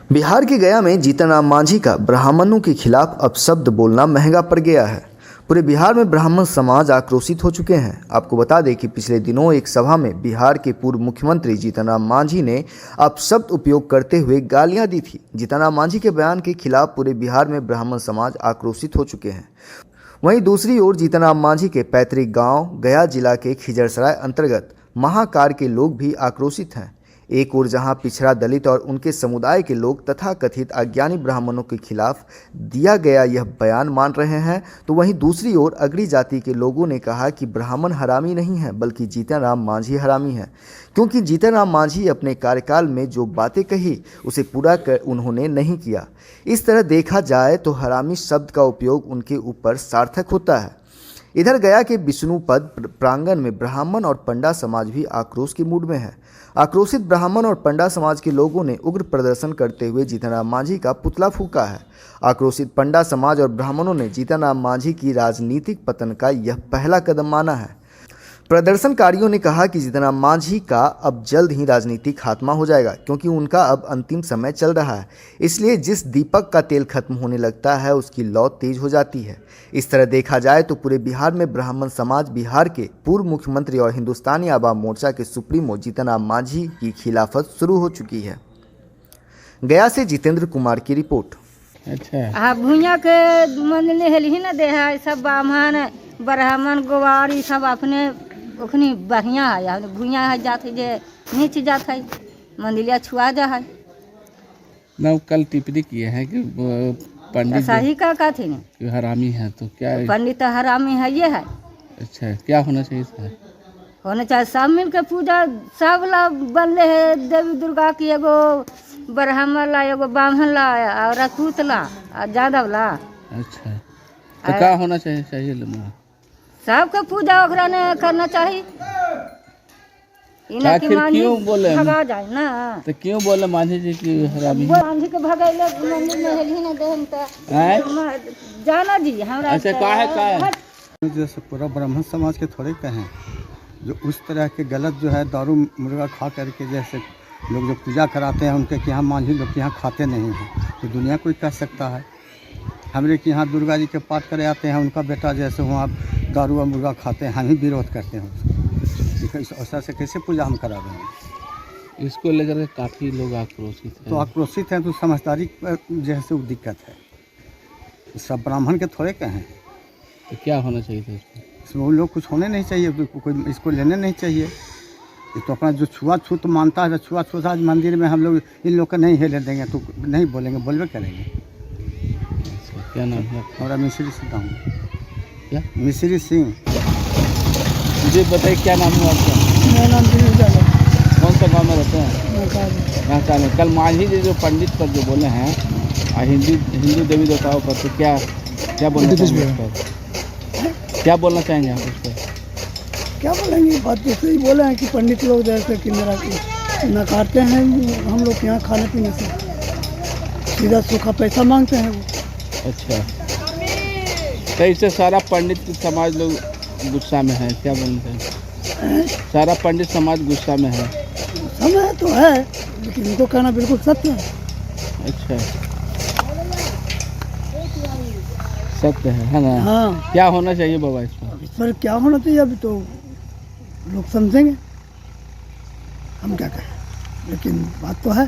बिहार के गया में जीतनराम मांझी का ब्राह्मणों के खिलाफ अपशब्द बोलना महंगा पड़ गया है। पूरे बिहार में ब्राह्मण समाज आक्रोशित हो चुके हैं। आपको बता दें कि पिछले दिनों एक सभा में बिहार के पूर्व मुख्यमंत्री जीतनराम मांझी ने अपशब्द उपयोग करते हुए गालियां दी थी। जीतनराम मांझी के बयान के खिलाफ पूरे बिहार में ब्राह्मण समाज आक्रोशित हो चुके हैं। वहीं दूसरी ओर जीतनराम मांझी के पैतृक गाँव गया जिला के खिजरसराय अंतर्गत महाकार के लोग भी आक्रोशित हैं। एक ओर जहां पिछड़ा दलित और उनके समुदाय के लोग तथा कथित अज्ञानी ब्राह्मणों के खिलाफ दिया गया यह बयान मान रहे हैं, तो वहीं दूसरी ओर अगड़ी जाति के लोगों ने कहा कि ब्राह्मण हरामी नहीं है बल्कि जीतनराम मांझी हरामी है, क्योंकि जीतनराम मांझी अपने कार्यकाल में जो बातें कही उसे पूरा कर उन्होंने नहीं किया। इस तरह देखा जाए तो हरामी शब्द का उपयोग उनके ऊपर सार्थक होता है। इधर गया के विष्णुपद प्रांगण में ब्राह्मण और पंडा समाज भी आक्रोश के मूड में है। आक्रोशित ब्राह्मण और पंडा समाज के लोगों ने उग्र प्रदर्शन करते हुए जीतनराम मांझी का पुतला फूंका है। आक्रोशित पंडा समाज और ब्राह्मणों ने जीतनराम मांझी की राजनीतिक पतन का यह पहला कदम माना है। प्रदर्शनकारियों ने कहा कि जीतनराम मांझी का अब जल्द ही राजनीतिक खात्मा हो जाएगा, क्योंकि उनका अब अंतिम समय चल रहा है। इसलिए जिस दीपक का तेल खत्म होने लगता है उसकी लौ तेज हो जाती है। इस तरह देखा जाए तो पूरे बिहार में ब्राह्मण समाज बिहार के पूर्व मुख्यमंत्री और हिंदुस्तानी आवाम मोर्चा के सुप्रीमो जीतनराम मांझी की खिलाफत शुरू हो चुकी है। गया से जितेंद्र कुमार की रिपोर्ट। अच्छा, भूया के मंदिर हेलही न दे है, सब ब्राह्मण ब्राह्मण गोवारी सब अपने ओखनी बढ़िया है। भूया है जात है जे नीच जात है, मंदिलिया छुआ जा है ना। कल टिप्पणी किए हैं कि पंडित सही का थे ने हरामी है, तो क्या पंडित हरामी है ये है। अच्छा, क्या होना चाहिए सर? होना चाहिए सब मिल के पूजा सब ला बनले है। देवी दुर्गा की एगो ब्राह्मण ला, एगो ब्राह्मण ला और राजपूत ला और यादव ला। अच्छा, तो क्या होना चाहिए सबका पूजा ओकरा ने करना चाहिए। आखिर क्यों बोले भगा जाए ना, तो क्यों बोले मांझी जी की हरामी? मांझी के भगाइले मंदिर में हेलही ना देहम त जाना जी हमरा। अच्छा, का है जैसे पूरा ब्राह्मण समाज के थोड़े कहें जो उस तरह के गलत जो है दारू मुर्गा खा करके जैसे लोग जो पूजा कराते हैं उनके यहाँ मांझी लोग के यहाँ खाते नहीं हैं, तो दुनिया कोई कह सकता है। हमारे के यहाँ दुर्गा जी के पाठ करे आते हैं, उनका बेटा जैसे वहाँ दारू और मुर्गा खाते हैं, हम ही विरोध करते हैं। ऐसा से कैसे पूजा हम करा देंगे? इसको लेकर के काफ़ी लोग आक्रोशित हैं। तो आक्रोशित हैं तो समझदारी जैसे वो दिक्कत है। सब ब्राह्मण के थोड़े कहें, तो क्या होना चाहिए था इसमें? वो लोग कुछ होने नहीं चाहिए, कोई इसको लेने नहीं चाहिए। ये तो अपना जो छुआछूत मानता है, छुआछूत आज मंदिर में हम लोग इन लोग का नहीं हेले देंगे तो नहीं बोलेंगे, बोलवे करेंगे। क्या नाम है? हमारा मिश्री सिंह हूँ। क्या? मिश्री सिंह। मुझे बताइए क्या नाम है आपका? मेरा नाम कौन सा गाँव में रहते हैं? महाकाल में। कल मांझी जी जो पंडित पर जो बोले हैं हिंदू देवी देवताओं पर, तो क्या बोलना चाहेंगे? क्या बोलना चाहेंगे आप उस पर? क्या बोलेंगे? बात तो सही बोले हैं कि पंडित लोग जैसे कि मेरा नकारते हैं हम लोग के यहाँ खाने पीने से, सीधा सूखा पैसा मांगते हैं वो। अच्छा, तो इससे सारा पंडित समाज लोग गुस्सा में है, क्या बोलते हैं? सारा पंडित समाज गुस्सा में है। समय तो है लेकिन इनको कहना बिल्कुल सत्य है। अच्छा, सत्य है ना? हाँ। क्या होना चाहिए बाबा इस पर? इस पर क्या होना चाहिए अभी तो लोग समझेंगे, हम क्या कहें। लेकिन बात तो है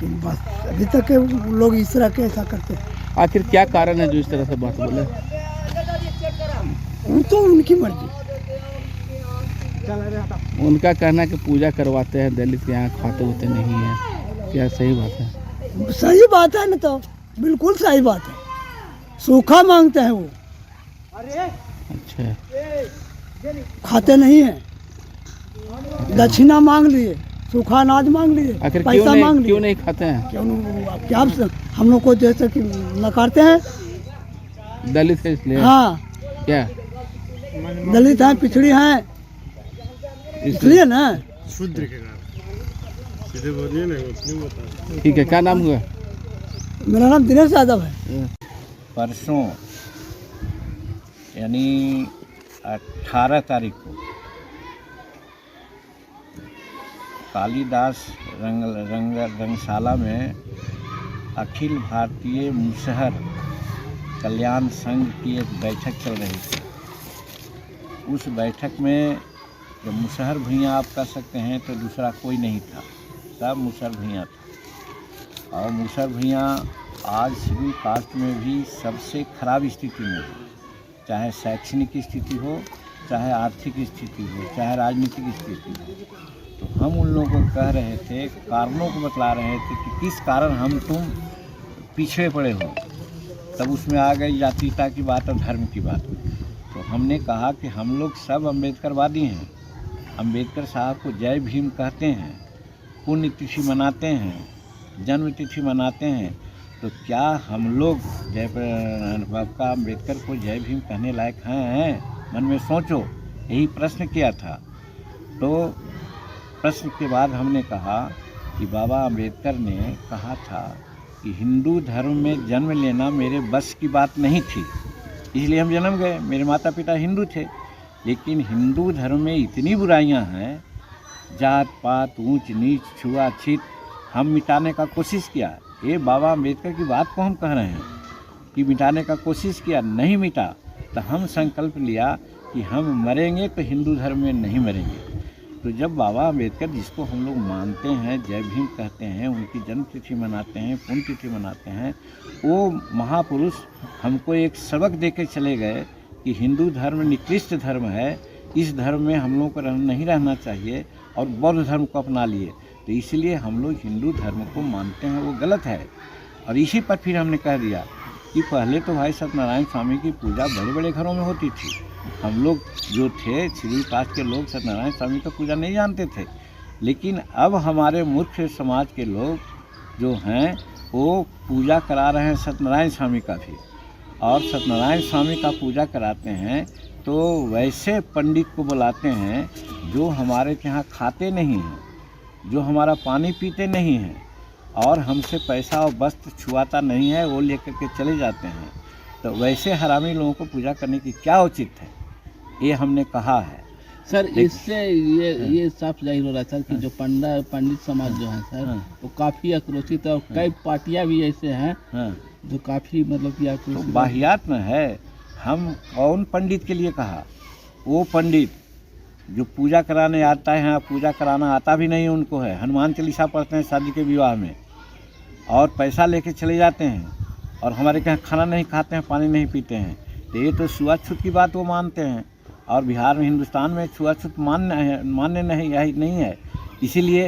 कि बस अभी तक लोग इस तरह के ऐसा करते हैं। आखिर क्या कारण है जो इस तरह से बात बोले? तो उनकी मर्जी। उनका कहना है कि पूजा करवाते हैं दलित के यहाँ, खाते होते नहीं है। क्या सही बात है? सही बात है ना, तो बिल्कुल सही बात है। सूखा मांगते हैं वो। अच्छा, खाते नहीं है, दक्षिणा मांग लिए, सूखा अनाज मांग लिए, आखिर पैसा मांग लिए। क्यों नहीं खाते हैं? क्या हम लोग को जैसे कि नकारते हैं? दलित है इसलिए? हाँ, क्या दलित हैं, पिछड़ी हैं, इसलिए ना। शुद्र के कारण सीधे बोलिए ना। ठीक है, क्या नाम हुआ? मेरा नाम दिनेश यादव है। परसों यानी 18 तारीख को कालीदास रंगशाला में अखिल भारतीय मुसहर कल्याण संघ की एक बैठक चल रही थी। उस बैठक में जो मुसहर भुइयाँ आप कह सकते हैं तो दूसरा कोई नहीं था, सब मुसहर भुइयाँ था। और मुसहर भुइयाँ आज शेड्यूल कास्ट में भी सबसे खराब स्थिति में है, चाहे शैक्षणिक स्थिति हो, चाहे आर्थिक स्थिति हो, चाहे राजनीतिक स्थिति हो। तो हम उन लोगों को कह रहे थे, कारणों को बतला रहे थे कि किस कारण हम तुम पीछे पड़े हो। तब उसमें आ गई जातीयता की बात और धर्म की बात। तो हमने कहा कि हम लोग सब अम्बेडकरवादी हैं, अम्बेडकर साहब को जय भीम कहते हैं, पुण्यतिथि मनाते हैं, जन्म तिथि मनाते हैं। तो क्या हम लोग जय बाबा अम्बेडकर को जय भीम कहने लायक हैं? मन में सोचो, यही प्रश्न किया था। तो प्रश्न के बाद हमने कहा कि बाबा अम्बेडकर ने कहा था कि हिंदू धर्म में जन्म लेना मेरे बस की बात नहीं थी, इसलिए हम जन्म गए। मेरे माता पिता हिंदू थे, लेकिन हिंदू धर्म में इतनी बुराइयां हैं, जात पात, ऊंच नीच, छुआछूत, हम मिटाने का कोशिश किया। ये बाबा अम्बेडकर की बात को हम कह रहे हैं कि मिटाने का कोशिश किया, नहीं मिटा। तो हम संकल्प लिया कि हम मरेंगे तो हिंदू धर्म में नहीं मरेंगे। तो जब बाबा अम्बेडकर, जिसको हम लोग मानते हैं, जय भीम कहते हैं, उनकी जन्म तिथि मनाते हैं, पुण्यतिथि मनाते हैं, वो महापुरुष हमको एक सबक दे के चले गए कि हिंदू धर्म निकृष्ट धर्म है, इस धर्म में हम लोग को नहीं रहना चाहिए, और बौद्ध धर्म को अपना लिए। तो इसलिए हम लोग हिंदू धर्म को मानते हैं, वो गलत है। और इसी पर फिर हमने कह दिया कि पहले तो भाई सत्यनारायण स्वामी की पूजा बड़े बड़े घरों में होती थी। हम लोग जो थे शेड्यूल कास्ट के लोग सत्यनारायण स्वामी का पूजा नहीं जानते थे, लेकिन अब हमारे मूर्ख समाज के लोग जो हैं वो पूजा करा रहे हैं सत्यनारायण स्वामी का भी। और सत्यनारायण स्वामी का पूजा कराते हैं तो वैसे पंडित को बुलाते हैं जो हमारे यहाँ खाते नहीं हैं, जो हमारा पानी पीते नहीं हैं, और हमसे पैसा और वस्त्र छुआता नहीं है, वो लेकर के चले जाते हैं। तो वैसे हरामी लोगों को पूजा करने की क्या उचित है, ये हमने कहा है। सर इससे ये साफ जाहिर हो रहा है सर कि जो पंडित समाज जो है सर वो काफ़ी आक्रोशित है, और कई पार्टियां भी ऐसे हैं जो काफ़ी मतलब कि आक्रोशित। तो वाहियात न है। हम कौन पंडित के लिए कहा? वो पंडित जो पूजा कराने आता है, पूजा कराना आता भी नहीं उनको है, हनुमान चालीसा पढ़ते हैं शादी के विवाह में, और पैसा लेके चले जाते हैं, और हमारे यहाँ खाना नहीं खाते हैं, पानी नहीं पीते हैं। तो ये तो छुआछूत की बात वो मानते हैं, और बिहार में, हिंदुस्तान में छुआछूत मान्य नहीं है, इसीलिए